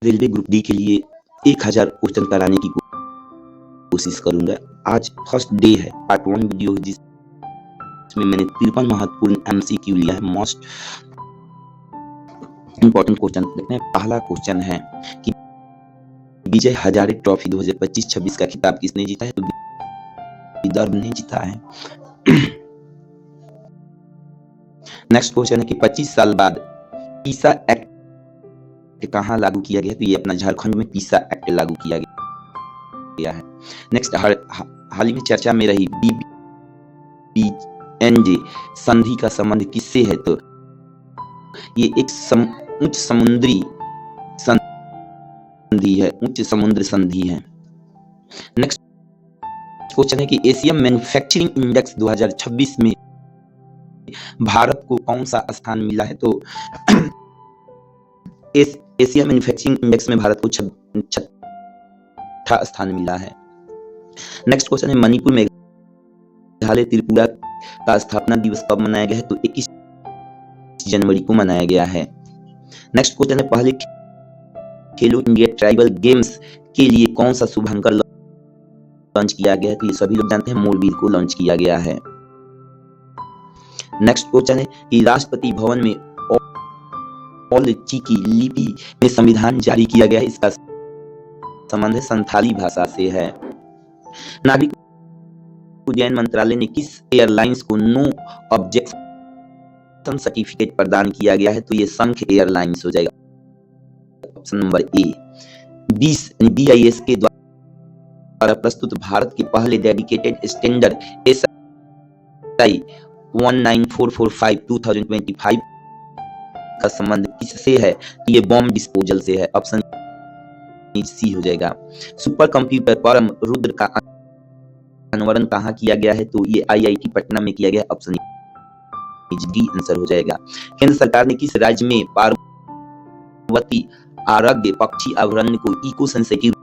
Railway group D के लिए 1000 question कराने की कोशिश करूंगा। आज फर्स्ट डे है, पार्ट 1 वीडियो जिसमें मैंने 53 महत्वपूर्ण MCQ लिया है, मोस्ट इंपॉर्टेंट क्वेश्चन। देखते हैं, पहला क्वेश्चन है कि विजय हजारे ट्रॉफी 2025-26 का खिताब किसने जीता है? तो विदर्भ ने जीता है। नेक्स्ट क्वेश्चन है कि 25 साल बाद पीसा एक्ट कहां लागू किया गया? तो ये अपना झारखंड में पीसा एक्ट लागू किया गया है। नेक्स्ट, हाल ही में चर्चा में रही BBNJ संधि का संबंध किससे है? तो ये एक उच्च समुद्री संधि है, उच्च समुद्र संधि है। नेक्स्ट क्वेश्चन है कि एशिया मैन्युफैक्चरिंग इंडेक्स 2026 में भारत को कौन सा स्थान मिला है? तो एशिया मैन्युफैक्चरिंग इंडेक्स में भारत को 6वां स्थान मिला है। नेक्स्ट क्वेश्चन है मणिपुर, मेघालय, त्रिपुरा का स्थापना दिवस कब मनाया गया है? तो 21 जनवरी को मनाया गया है। नेक्स्ट क्वेश्चन है पहले खेलो इंडिया ट्राइबल गेम्स के लिए कौन सा शुभांकर लॉन्च किया गया है? तो ये सभी लोग जानते हैं, मोरबीर को लॉन्च किया गया है। नेक्स्ट क्वेश्चन है कि राष्ट्रपति भवन में चिकी लिपि में संविधान जारी किया गया है, इसका संबंध संथाली भाषा से है। नागरिक उड्डयन मंत्रालय ने किस एयरलाइंस को नो ऑब्जेक्शन सर्टिफिकेट प्रदान किया गया है? तो ये संघ एयरलाइंस हो जाएगा, ऑप्शन नंबर ए। BIS के द्वारा प्रस्तुत भारत के पहले डेडिकेटेड स्टैंडर्ड SI 19445 2025 का संबंध किससे है? ये बॉम्ब डिस्पोजल से है, ऑप्शन सी हो जाएगा। सुपर कंप्यूटर परम रुद्र का अनावरण कहां किया गया है? तो ये IIT पटना में किया गया, ऑप्शन डी आंसर हो जाएगा। केंद्र सरकार ने किस राज्य में पार्वती आरग्य पक्षी अभयारण्य को इको सेंसिटिव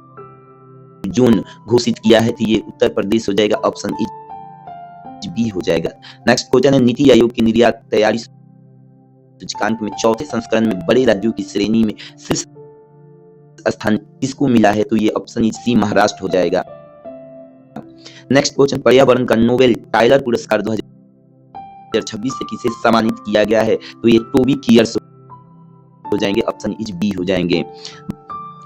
जोन घोषित किया है? तो ये उत्तर प्रदेश हो जाएगा, ऑप्शन बी हो जाएगा। नेक्स्ट क्वेश्चन है नीति आयोग की निर्यात तैयारी सूचकांक में 4थे संस्करण में बड़े राज्यों की श्रेणी में शीर्ष स्थान किसको मिला है? तो ये ऑप्शन सी महाराष्ट्र हो जाएगा। नेक्स्ट क्वेश्चन, पर्यावरण का नोबेल टाइलर पुरस्कार 2026 से किसे सम्मानित किया गया है? तो ये टोबी कियर्स हो जाएंगे, ऑप्शन बी हो जाएंगे।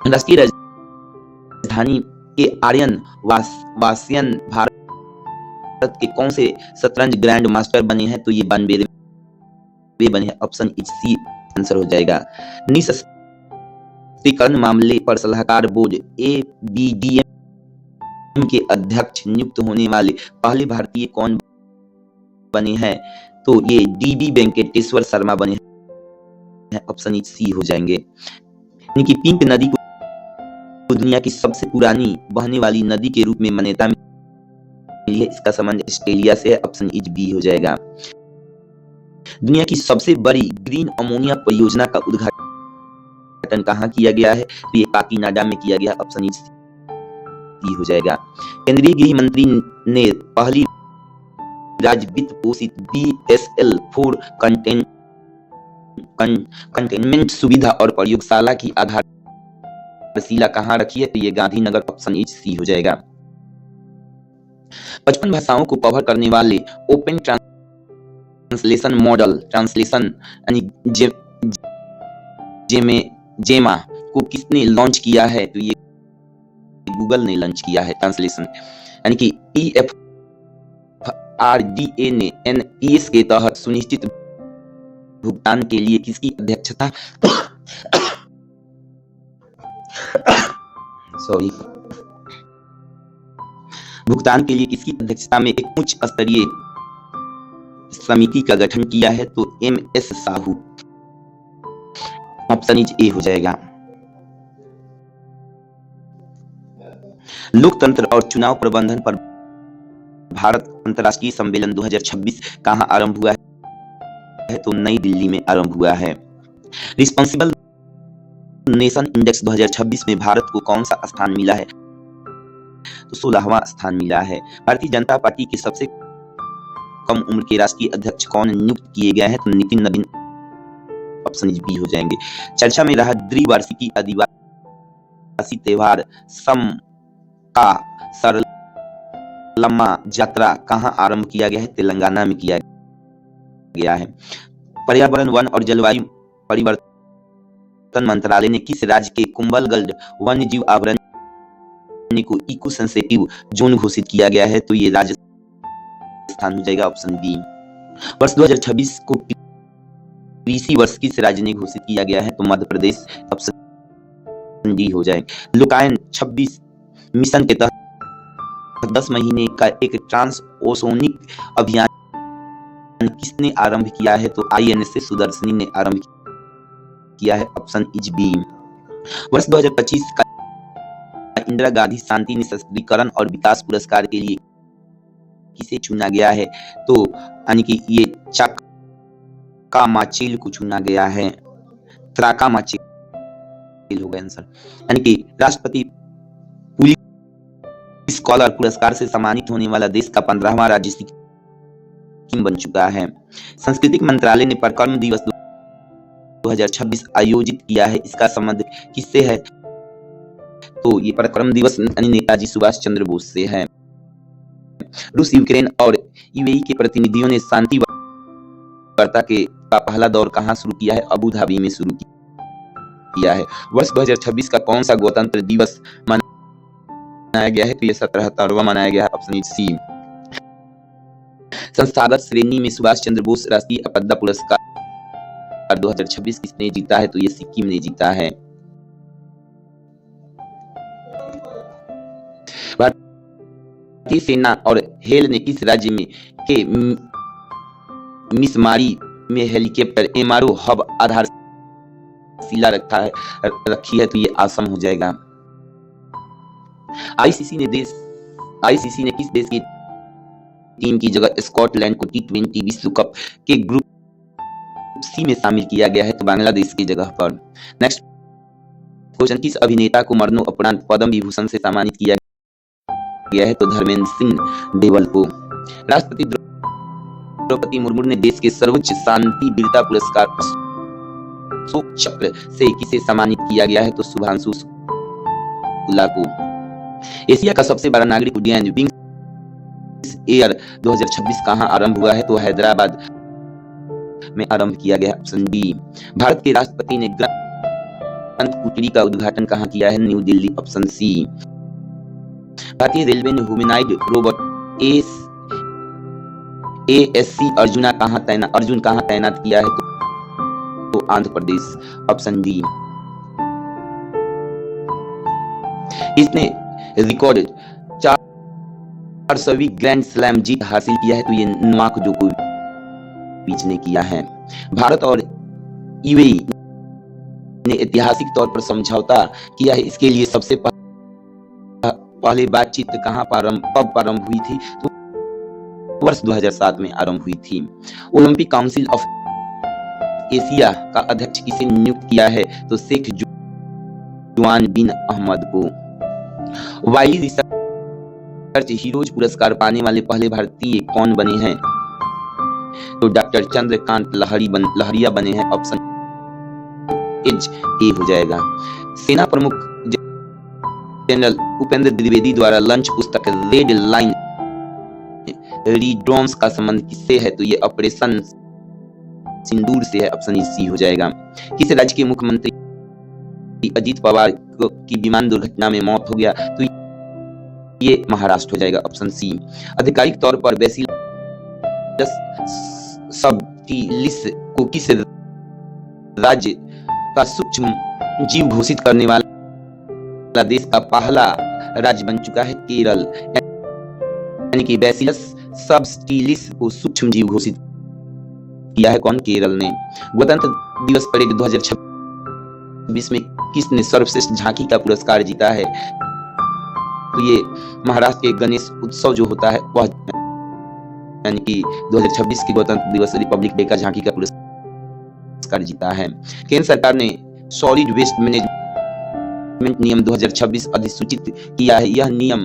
राष्ट्रीय राजधानी के आर्यन वासियन भारत के कौन से शतरंज ग्रैंड मास्टर बने हैं? तो ये 92 बने हैं, ऑप्शन सी आंसर हो जाएगा। निःशस्त्रीकरण मामले पर सलाहकार बोर्ड ABDM के अध्यक्ष नियुक्त होने वाले पहले भारतीय कौन बने हैं? तो ये DB वेंकटेश्वर शर्मा बने हैं, ऑप्शन सी हो जाएंगे। यानी कि पिंक नदी को दुनिया की सबसे पुरानी बहने वाली नदी के रूप में मान्यता मिली है, इसका संबंध ऑस्ट्रेलिया से है, ऑप्शन बी हो जाएगा। दुनिया की सबसे बड़ी ग्रीन अमोनिया परियोजना का उद्घाटन कहां किया गया है? तो ये काकीनाडा में किया गया, ऑप्शन सी हो जाएगा। केंद्रीय गृह मंत्री ने पहली राज्य वित्त पोषित BSL 4 कंटेनमेंट सुविधा और प्रयोगशाला की आधारशिला कहां रखी है? तो ये गांधीनगर, ऑप्शन सी हो जाएगा। 55 भाषाओं को कवर करने वाले ओपन ट्रांसलेशन मॉडल ट्रांसलेशन जेमा को किसने लॉन्च किया है? तो ये गूगल ने लॉन्च किया है ट्रांसलेशन। यानी कि EFRDA ने NPS के तहत सुनिश्चित भुगतान के लिए किसकी अध्यक्षता भुगतान के लिए किसकी अध्यक्षता में एक उच्च स्तरीय समिति का गठन किया है? तो MS साहू, ऑप्शन ए हो जाएगा। लोकतंत्र और चुनाव प्रबंधन पर भारत अंतर्राष्ट्रीय सम्मेलन 2026 कहां आरंभ हुआ है? तो नई दिल्ली में आरंभ हुआ है। रिस्पॉन्सिबल नेशन इंडेक्स 2026 में भारत को कौन सा स्थान मिला है? तो 16वां स्थान मिला है। भारतीय जनता पार्टी के सबसे कम उम्र के राष्ट्रीय अध्यक्ष कौन नियुक्त किए गए हैं? तो नितिन नवीन, ऑप्शन बी हो जाएंगे। चर्चा में रहा द्विवार्षिकी आदिवासी ऐतिहासिक त्योहार सम का सरलम्मा यात्रा कहाँ आरंभ किया गया है? तेलंगाना में किया गया है। पर्यावरण, वन और जलवायु परिवर्तन मंत्रालय ने किस राज्य के कुंभलगढ़ वन्य जीव अभयारण्य को इको सेंसिटिव जोन घोषित किया गया है? तो ये राजस्थान हो जाएगा, ऑप्शन बी। वर्ष 2026 को कृषि वर्ष किस राज्य ने घोषित किया गया है? तो मध्य प्रदेश, ऑप्शन डी हो जाए। लुकायन 26 मिशन के तहत 10 महीने का एक ट्रांस ओशनिक अभियान किसने आरंभ किया है? तो INS सुदर्शनी ने आरंभ किया है, ऑप्शन इज बी। वर्ष 2025 का इंदिरा गांधी शांति निःशस्त्रीकरण और विकास पुरस्कार के लिए किसे चुना गया है? तो यानी कि ये चाका माचिल को चुना गया है, त्राका माचिल होगा आंसर। यानी कि राष्ट्रपति पुलिस स्कॉलर पुरस्कार से सम्मानित होने वाला देश का 15वां राज्य सिक्किम बन चुका है। सांस्कृतिक मंत्रालय ने पराक्रम दिवस 2026 आयोजित किया है, इसका संबंध किससे है? तो ये पराक्रम दिवस नेताजी सुभाष चंद्र बोस से है। रूस, यूक्रेन और UAE के प्रतिनिधियों ने शांति वार्ता का पहला दौर कहां शुरू किया है? अबू धाबी में शुरू किया है। वर्ष 2026 का कौन सा गणतंत्र दिवस मनाया गया है? तो ये 77वां मनाया गया है, ऑप्शन सी। संस्थागत श्रेणी में सुभाष चंद्र बोस राष्ट्रीय आपदा पुरस्कार 2026 किसने जीता है? तो ये सिक्किम ने जीता है। भारतीय सेना और हेल ने किस राज्य में के मिसमारी में हेलीकॉप्टर MRO हब आधारशिला रखी है? तो ये असम हो जाएगा। आईसीसी ने किस देश की टीम की जगह स्कॉटलैंड को T20 विश्व कप के ग्रुप C में शामिल किया गया है? तो बांग्लादेश की जगह पर। नेक्स्ट क्वेश्चन, किस अभिनेता को मरणोपरांत पद्म विभूषण से सम्मानित किया गया है? तो धर्मेंद्र सिंह देवल को। राष्ट्रपति द्रौपदी मुर्मू ने देश के सर्वोच्च शांति वीरता पुरस्कार अशोक चक्र से किसे सम्मानित किया गया है? तो शुभांशु शुक्ला को। एशिया का सबसे बड़ा नागरिक उड्डयन विंग्स एयर 2026 कहां आरंभ हुआ है? तो हैदराबाद में आरंभ किया गया, ऑप्शन बी। भारत के राष्ट्रपति ने ग्रंथ कुटीर का उद्घाटन कहां किया है? New Delhi, option C. भारतीय रेलवे ने ह्यूमनॉइड रोबोट ASC अर्जुन कहां तैनात किया है? तो आंध्र प्रदेश, ऑप्शन डी। इसने रिकॉर्ड 400वीं ग्रैंड स्लैम जीत हासिल किया है? तो ये नोवाक जोकोविच ने किया है। भारत और UAE ने ऐतिहासिक तौर पर समझौता किया है, इसके लिए सबसे पहले बातचीत कब प्रारंभ हुई थी? तो वर्ष 2007 में आरंभ हुई थी। ओलंपिक काउंसिल ऑफ एशिया का अध्यक्ष किसे नियुक्त किया है? तो शेख जुआन बिन अहमद को। वाइली रिसर्च हीरोज पुरस्कार पाने वाले पहले भारतीय कौन बने हैं? तो डॉक्टर चंद्रकांत लहरिया बने हैं, ऑप्शन ए हो जाएगा। सेना प्रमुख जनरल उपेंद्र द्विवेदी द्वारा लंच पुस्तक रेड लाइन रीड्रॉम्स का संबंध किससे है? तो ये ऑपरेशन सिंदूर से है, ऑप्शन सी हो जाएगा। किस राज्य के मुख्यमंत्री अजीत पवार की विमान दुर्घटना में मौत हो गया? तो ये महाराष्ट्र हो जाएगा, ऑप्शन सी। आधिकारिक तौर पर बैसिलस सबटिलिस को किस राज्य का सूक्ष्म जीव घोषित करने वाला देश का पहला राज्य बन चुका है? केरल। यानी कि बैसिलस सबटिलिस को सूक्ष्म जीव घोषित किया है कौन? केरल ने। गणतंत्र दिवस परेड 2026 में किसने सर्वश्रेष्ठ झांकी का पुरस्कार जीता है? तो ये महाराष्ट्र के गणेश उत्सव जो होता है वह, यानी कि 2026 के गणतंत्र दिवस रिपब्लिक डे का झांकी का पुरस्कार जीता है। केंद्र सरकार ने सॉलिड वेस्ट मैनेजमेंट नियम 2026 अधिसूचित किया है। यह नियम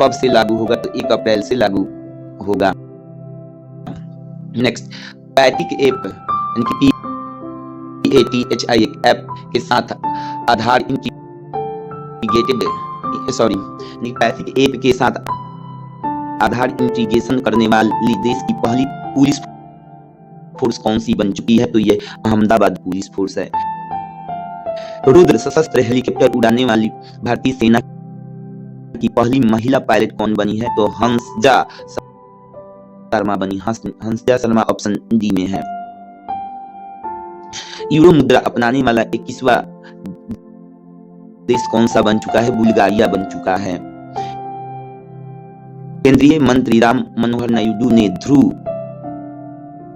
कब से लागू होगा? तो 1 अप्रैल से लागू होगा। नेक्स्ट, पैटिक ऐप यानी कि PATHI ऐप के साथ आधार पैसिफिक ऐप के साथ आधार इंटीग्रेशन करने वाली देश की पहली पुलिस फोर्स कौन सी बन चुकी है? तो ये अहमदाबाद पुलिस फोर्स है। रुद्र सशस्त्र हेलीकॉप्टर उड़ाने वाली भारतीय सेना की पहली महिला पायलट कौन बनी है? तो हंसजा शर्मा बनी। हंसजा शर्मा ऑप्शन डी में है। यूरो मुद्रा अपनाने वाला 21वां देश कौन सा बन चुका है? बुल्गारिया बन चुका है। केंद्रीय मंत्री राम मनोहर नायडू ने ध्रुव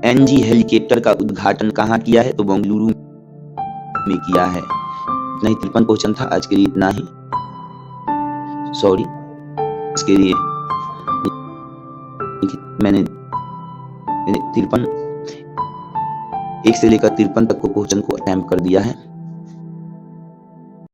NG हेलीकॉप्टर का उद्घाटन कहां किया है? तो बेंगलुरु में किया है। इतना ही 53 क्वेश्चन था आज के लिए, इतना ही। सॉरी, इसके लिए मैंने 53 1 से लेकर 53 तक को क्वेश्चन को अटेम्प्ट कर दिया है।